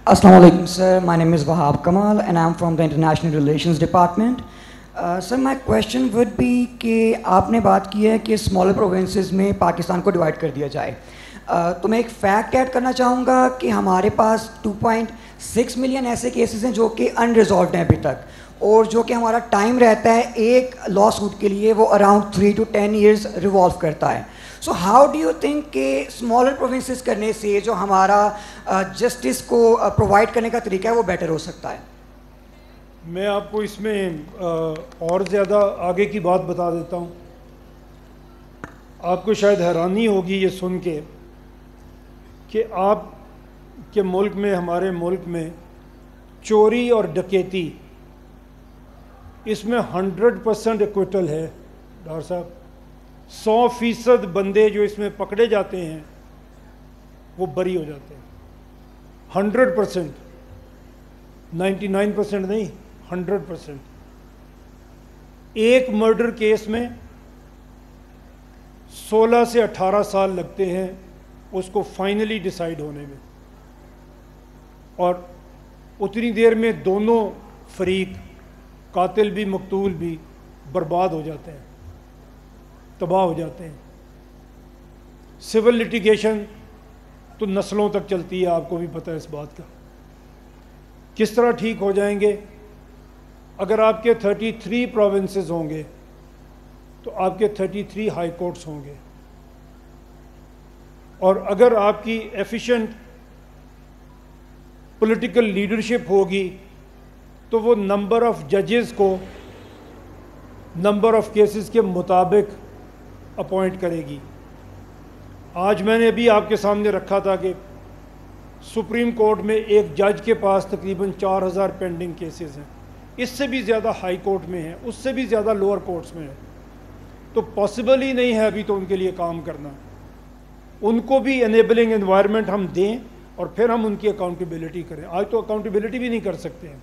Assalamu alaikum, sir. My name is Wahab Kamal and I'm from the International Relations Department. Sir, my question would be کہ آپ نے بات کی ہے کہ اسمالر پروونسز میں پاکستان کو ڈیوائڈ کر دیا جائے. تو میں ایک فیکٹ ایڈ کرنا چاہوں گا کہ ہمارے پاس 2.6 ملین ایسے کیسز ہیں جو کہ انریزالوڈ ہیں ابھی تک, اور جو کہ ہمارا ٹائم رہتا ہے ایک لا سوٹ کے لیے وہ اراؤنڈ 3 to 10 years ریوالو کرتا ہے. So how do you think کہ اسمالر پروونسز کرنے سے جو ہمارا جسٹس کو پرووائڈ کرنے کا طریقہ ہے وہ بیٹر ہو سکتا ہے؟ میں آپ کو اس میں اور زیادہ آگے کی بات بتا دیتا ہوں. آپ کو شاید حیرانی ہوگی یہ سن کے کہ آپ کے ملک میں, ہمارے ملک میں چوری اور ڈکیتی اس میں 100% ایکویٹل ہے. ڈاکٹر صاحب 100% بندے جو اس میں پکڑے جاتے ہیں وہ بری ہو جاتے ہیں. 100%, 99% نہیں, 100%. ایک مرڈر کیس میں 16 سے 18 سال لگتے ہیں اس کو فائنلی ڈیسائیڈ ہونے میں, اور اتنی دیر میں دونوں فریق, قاتل بھی مقتول بھی, برباد ہو جاتے ہیں, تباہ ہو جاتے ہیں. سول لٹیگیشن تو نسلوں تک چلتی ہے, آپ کو بھی پتہ ہے اس بات کا. کس طرح ٹھیک ہو جائیں گے؟ اگر آپ کے 33 پروونسز ہوں گے تو آپ کے 33 ہائی کورٹس ہوں گے, اور اگر آپ کی ایفیشینٹ پولیٹیکل لیڈرشپ ہوگی تو وہ نمبر آف ججز کو نمبر آف کیسز کے مطابق اپوائنٹ کرے گی. آج میں نے ابھی آپ کے سامنے رکھا تھا کہ سپریم کورٹ میں ایک جج کے پاس تقریباً 4000 پینڈنگ کیسز ہیں, اس سے بھی زیادہ ہائی کورٹ میں ہیں, اس سے بھی زیادہ لوور کورٹس میں ہیں. تو پاسبل ہی نہیں ہے ابھی تو ان کے لیے کام کرنا. ان کو بھی انیبلنگ انوائرمنٹ ہم دیں اور پھر ہم ان کی اکاؤنٹیبلٹی کریں. آج تو اکاؤنٹیبلٹی بھی نہیں کر سکتے ہیں.